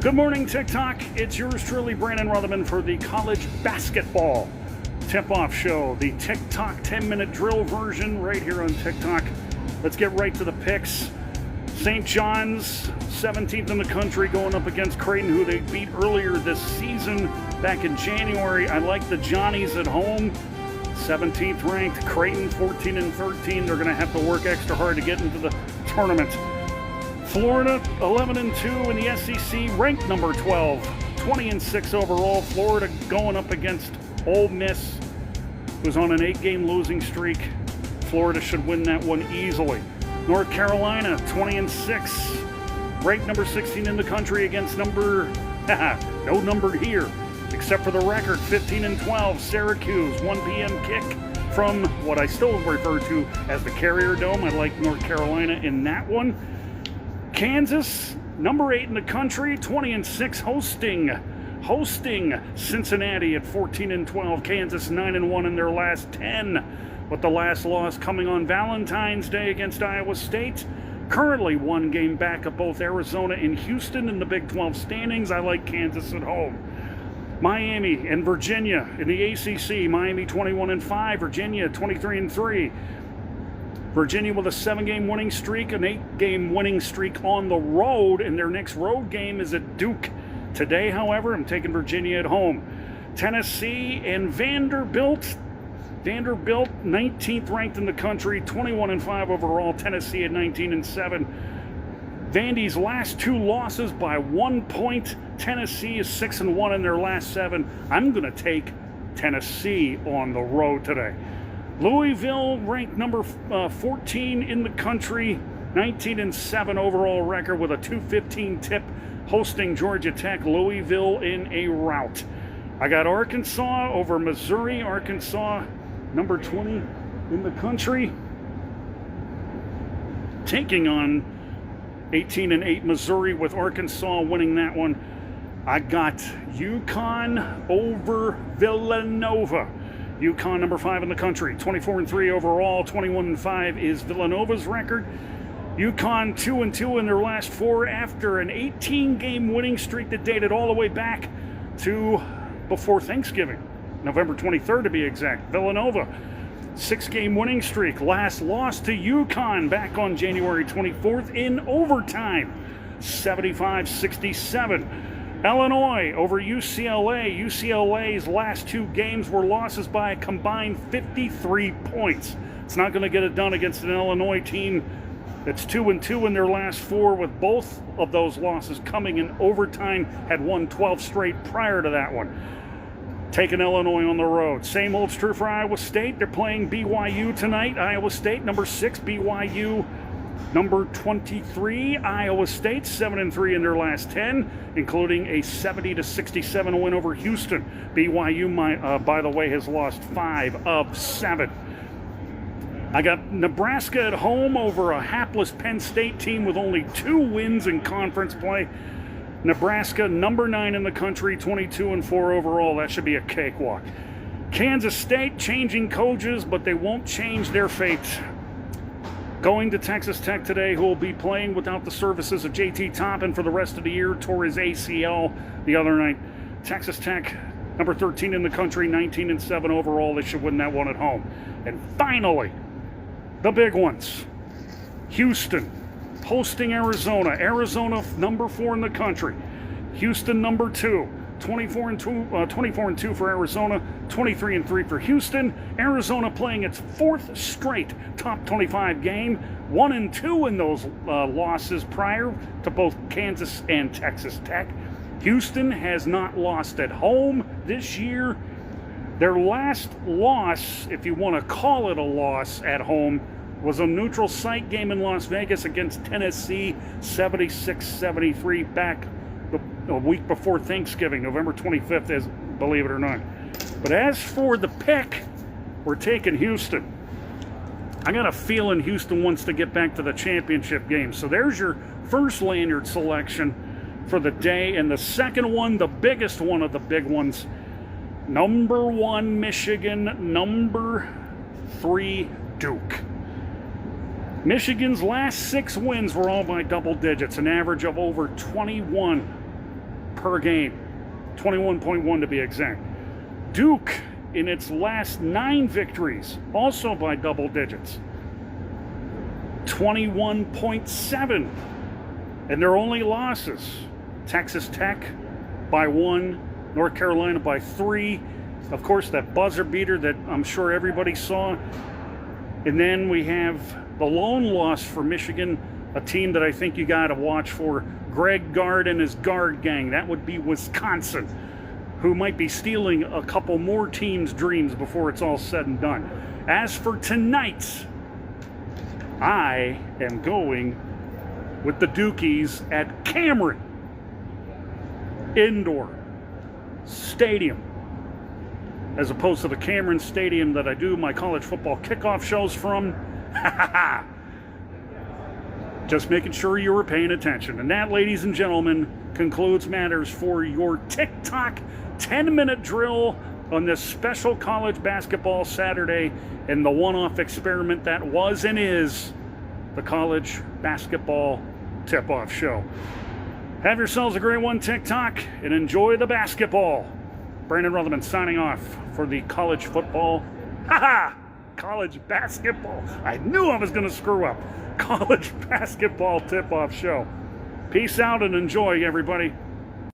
Good morning, TikTok. It's yours truly, Brandon Rutherman, for the College Basketball Tip-Off Show, the TikTok 10-minute drill version right here on TikTok. Let's get right to the picks. St. John's, 17th in the country, going up against Creighton, who they beat earlier this season back in January. I like the Johnnies at home. 17th ranked Creighton, 14 and 13. They're going to have to work extra hard to get into the tournament. Florida, 11 and 2 in the SEC, ranked number 12, 20 and 6 overall. Florida going up against Ole Miss, who's on an 8-game losing streak. Florida should win that one easily. North Carolina, 20 and 6, ranked number 16 in the country against number, no number here, except for the record, 15 and 12. Syracuse, 1 p.m. kick from what I still refer to as the Carrier Dome. I like North Carolina in that one. Kansas, number 8 in the country, 20 and 6, hosting Cincinnati at 14 and 12. Kansas 9 and 1 in their last 10, with the last loss coming on Valentine's Day against Iowa State. Currently 1 game back of both Arizona and Houston in the Big 12 standings. I like Kansas at home. Miami and Virginia in the ACC. Miami 21 and 5, Virginia 23 and 3. Virginia with a 7-game winning streak, an 8-game winning streak on the road, and their next road game is at Duke. Today, however, I'm taking Virginia at home. Tennessee and Vanderbilt. Vanderbilt, 19th ranked in the country, 21 and 5 overall. Tennessee at 19 and 7. Vandy's last 2 losses by 1 point. Tennessee is 6 and 1 in their last 7. I'm going to take Tennessee on the road today. Louisville, ranked number 14 in the country, 19 and 7 overall record with a 2:15 tip, hosting Georgia Tech. Louisville in a rout. I got Arkansas over Missouri. Arkansas, number 20 in the country, taking on 18 and 8 Missouri, with Arkansas winning that one. I got UConn over Villanova. UConn, number 5 in the country, 24 and 3 overall, 21 and 5 is Villanova's record. UConn 2 and 2 in their last 4 after an 18-game winning streak that dated all the way back to before Thanksgiving, November 23rd to be exact. Villanova, 6-game winning streak. Last loss to UConn back on January 24th in overtime, 75-67. Illinois over UCLA. UCLA's last 2 games were losses by a combined 53 points. It's not going to get it done against an Illinois team that's 2 and 2 in their last 4, with both of those losses coming in overtime. Had won 12 straight prior to that one. Taking Illinois on the road. Same old's true for Iowa State. They're playing BYU tonight. Iowa State, number 6, BYU, number 23. Iowa State, 7 and 3 in their last 10, including a 70-67 win over Houston. BYU, by the way, has lost 5 of 7. I got Nebraska at home over a hapless Penn State team with only 2 wins in conference play. Nebraska, number 9 in the country, 22 and 4 overall. That should be a cakewalk. Kansas State changing coaches, but they won't change their fate. Going to Texas Tech today, who will be playing without the services of JT Toppin for the rest of the year. Tore his ACL the other night. Texas Tech, number 13 in the country, 19 and 7 overall. They should win that one at home. And finally, the big ones. Houston hosting Arizona. Arizona, number 4 in the country. Houston, number 2. 24 and 2 for Arizona, 23 and 3 for Houston. Arizona playing its 4th straight top 25 game, 1 and 2 in those losses prior to both Kansas and Texas Tech. Houston has not lost at home this year. Their last loss, if you want to call it a loss at home, was a neutral site game in Las Vegas against Tennessee, 76-73, back a week before Thanksgiving, November 25th, as believe it or not. But as for the pick, we're taking Houston. I got a feeling Houston wants to get back to the championship game. So there's your first lanyard selection for the day. And the second one, the biggest one of the big ones, number 1 Michigan, number 3 Duke. Michigan's last 6 wins were all by double digits, an average of over 21 per game, 21.1 to be exact. Duke, in its last 9 victories, also by double digits, 21.7. And their only losses, Texas Tech by 1, North Carolina by 3. Of course, that buzzer beater that I'm sure everybody saw. And then we have the lone loss for Michigan, a team that I think you got to watch for, Greg Gard and his Guard gang. That would be Wisconsin, who might be stealing a couple more teams' dreams before it's all said and done. As for tonight, I am going with the Dukies at Cameron Indoor Stadium, as opposed to the Cameron Stadium that I do my college football kickoff shows from. Just making sure you were paying attention. And that, ladies and gentlemen, concludes matters for your TikTok 10-minute drill on this special college basketball Saturday and the one-off experiment that was and is the College Basketball Tip-Off Show. Have yourselves a great one, TikTok, and enjoy the basketball. Brandon Rutherman signing off for the college football. College basketball. I knew I was going to screw up. College Basketball Tip-Off Show. Peace out and enjoy, everybody.